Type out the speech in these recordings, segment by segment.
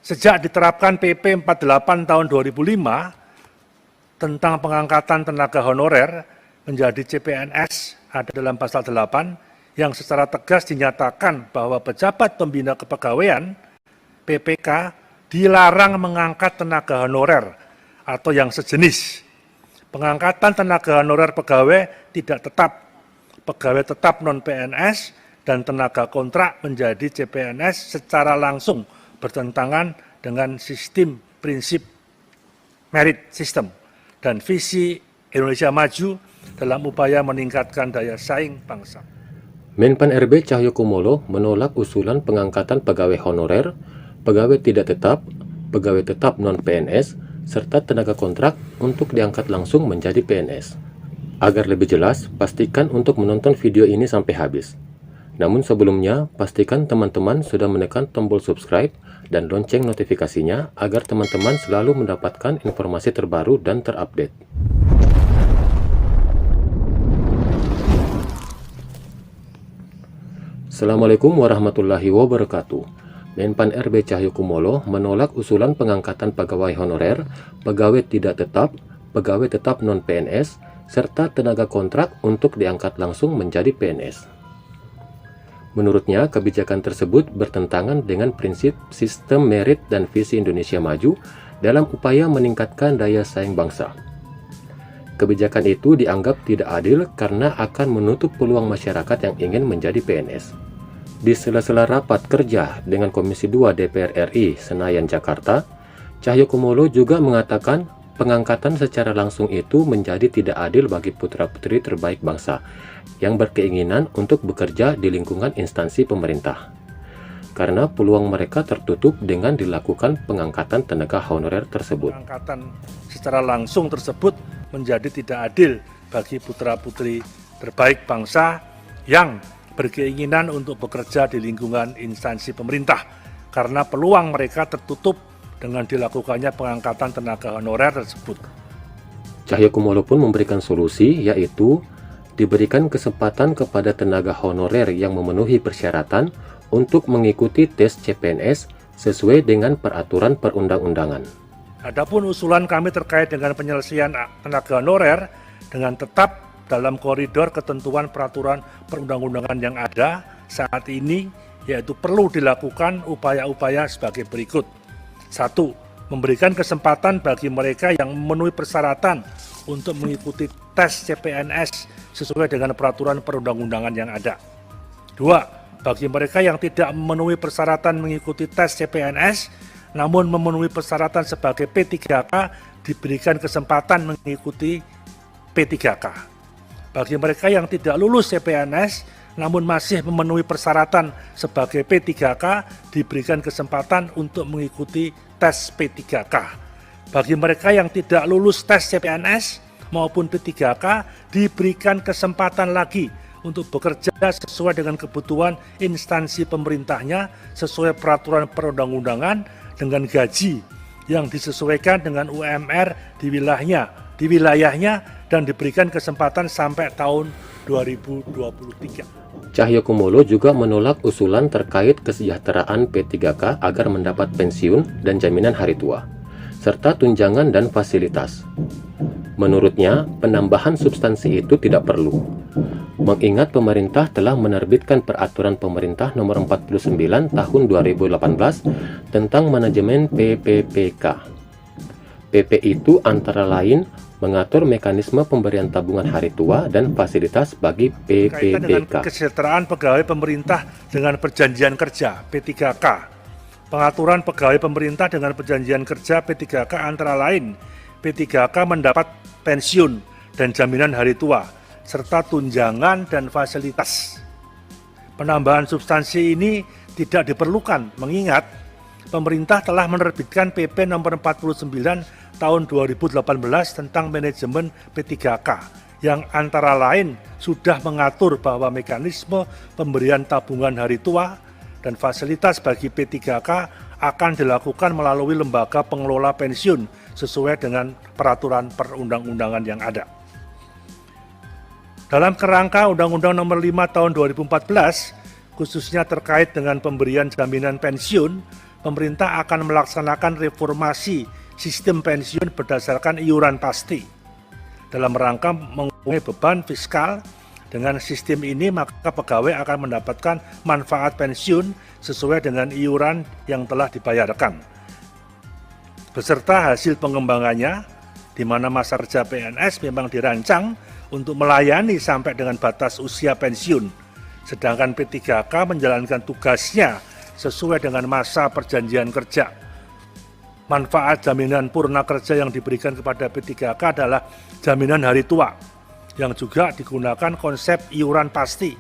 Sejak diterapkan PP 48 tahun 2005 tentang pengangkatan tenaga honorer menjadi CPNS ada dalam pasal 8 yang secara tegas dinyatakan bahwa pejabat pembina kepegawaian PPK dilarang mengangkat tenaga honorer atau yang sejenis. Pengangkatan tenaga honorer pegawai tidak tetap, pegawai tetap non-PNS dan tenaga kontrak menjadi CPNS secara langsung bertentangan dengan sistem prinsip merit system dan visi Indonesia Maju dalam upaya meningkatkan daya saing bangsa. Menpan RB Cahyokumolo menolak usulan pengangkatan pegawai honorer, pegawai tidak tetap, pegawai tetap non-PNS, serta tenaga kontrak untuk diangkat langsung menjadi PNS. Agar lebih jelas, pastikan untuk menonton video ini sampai habis. Namun sebelumnya, pastikan teman-teman sudah menekan tombol subscribe dan lonceng notifikasinya agar teman-teman selalu mendapatkan informasi terbaru dan terupdate. Assalamualaikum warahmatullahi wabarakatuh. Menpan RB Cahyokumolo menolak usulan pengangkatan pegawai honorer, pegawai tidak tetap, pegawai tetap non-PNS, serta tenaga kontrak untuk diangkat langsung menjadi PNS. Menurutnya, kebijakan tersebut bertentangan dengan prinsip sistem merit dan visi Indonesia Maju dalam upaya meningkatkan daya saing bangsa. Kebijakan itu dianggap tidak adil karena akan menutup peluang masyarakat yang ingin menjadi PNS. Di sela-sela rapat kerja dengan Komisi 2 DPR RI Senayan, Jakarta, Cahyokumolo juga mengatakan pengangkatan secara langsung itu menjadi tidak adil bagi putra-putri terbaik bangsa yang berkeinginan untuk bekerja di lingkungan instansi pemerintah, karena peluang mereka tertutup dengan dilakukan pengangkatan tenaga honorer tersebut. Pengangkatan secara langsung tersebut menjadi tidak adil bagi putra-putri terbaik bangsa yang berkeinginan untuk bekerja di lingkungan instansi pemerintah, karena peluang mereka tertutup dengan dilakukannya pengangkatan tenaga honorer tersebut. Cahyokumolo pun memberikan solusi, yaitu diberikan kesempatan kepada tenaga honorer yang memenuhi persyaratan untuk mengikuti tes CPNS sesuai dengan peraturan perundang-undangan. Adapun usulan kami terkait dengan penyelesaian tenaga honorer dengan tetap dalam koridor ketentuan peraturan perundang-undangan yang ada saat ini, yaitu perlu dilakukan upaya-upaya sebagai berikut. 1. Memberikan kesempatan bagi mereka yang memenuhi persyaratan untuk mengikuti tes CPNS sesuai dengan peraturan perundang-undangan yang ada. 2. Bagi mereka yang tidak memenuhi persyaratan mengikuti tes CPNS, namun memenuhi persyaratan sebagai P3K, diberikan kesempatan mengikuti P3K. Bagi mereka yang tidak lulus CPNS, namun masih memenuhi persyaratan sebagai P3K, diberikan kesempatan untuk mengikuti tes P3K. Bagi mereka yang tidak lulus tes CPNS maupun P3K, diberikan kesempatan lagi untuk bekerja sesuai dengan kebutuhan instansi pemerintahnya sesuai peraturan perundang-undangan dengan gaji yang disesuaikan dengan UMR di wilayahnya dan diberikan kesempatan sampai tahun 2023. Cahyokumolo juga menolak usulan terkait kesejahteraan P3K agar mendapat pensiun dan jaminan hari tua, serta tunjangan dan fasilitas. Menurutnya, penambahan substansi itu tidak perlu, mengingat pemerintah telah menerbitkan Peraturan Pemerintah Nomor 49 Tahun 2018 tentang manajemen PPPK. PP itu antara lain mengatur mekanisme pemberian tabungan hari tua dan fasilitas bagi PPPK. Kaitan dengan kesejahteraan pegawai pemerintah dengan perjanjian kerja P3K. Pengaturan pegawai pemerintah dengan perjanjian kerja P3K antara lain P3K mendapat pensiun dan jaminan hari tua serta tunjangan dan fasilitas. Penambahan substansi ini tidak diperlukan mengingat pemerintah telah menerbitkan PP Nomor 49 Tahun 2018 tentang manajemen P3K yang antara lain sudah mengatur bahwa mekanisme pemberian tabungan hari tua dan fasilitas bagi P3K akan dilakukan melalui lembaga pengelola pensiun sesuai dengan peraturan perundang-undangan yang ada. Dalam kerangka Undang-Undang Nomor 5 Tahun 2014, khususnya terkait dengan pemberian jaminan pensiun, pemerintah akan melaksanakan reformasi sistem pensiun berdasarkan iuran pasti. Dalam rangka mengurangi beban fiskal, dengan sistem ini maka pegawai akan mendapatkan manfaat pensiun sesuai dengan iuran yang telah dibayarkan, beserta hasil pengembangannya, di mana masa kerja PNS memang dirancang untuk melayani sampai dengan batas usia pensiun, sedangkan P3K menjalankan tugasnya sesuai dengan masa perjanjian kerja. Manfaat jaminan purna kerja yang diberikan kepada P3K adalah jaminan hari tua, yang juga digunakan konsep iuran pasti,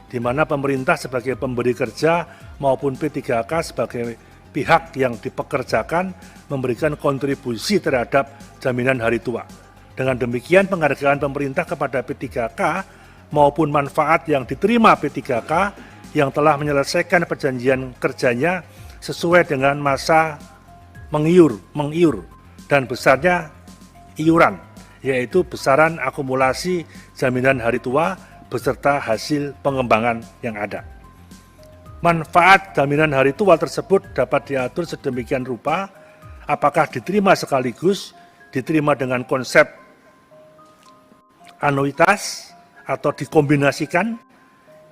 di mana pemerintah sebagai pemberi kerja maupun P3K sebagai pihak yang dipekerjakan memberikan kontribusi terhadap jaminan hari tua. Dengan demikian, penghargaan pemerintah kepada P3K maupun manfaat yang diterima P3K yang telah menyelesaikan perjanjian kerjanya sesuai dengan masa mengiur dan besarnya iuran, yaitu besaran akumulasi jaminan hari tua beserta hasil pengembangan yang ada. Manfaat jaminan hari tua tersebut dapat diatur sedemikian rupa, apakah diterima sekaligus, diterima dengan konsep anuitas, atau dikombinasikan,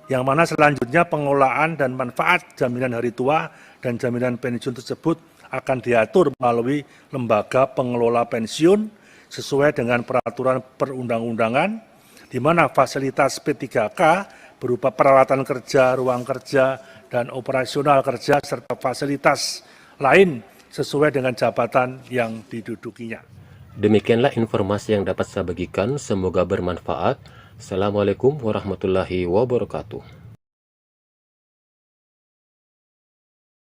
yang mana selanjutnya pengelolaan dan manfaat jaminan hari tua dan jaminan pensiun tersebut akan diatur melalui lembaga pengelola pensiun sesuai dengan peraturan perundang-undangan, di mana fasilitas P3K berupa peralatan kerja, ruang kerja, dan operasional kerja, serta fasilitas lain sesuai dengan jabatan yang didudukinya. Demikianlah informasi yang dapat saya bagikan, semoga bermanfaat. Assalamualaikum warahmatullahi wabarakatuh.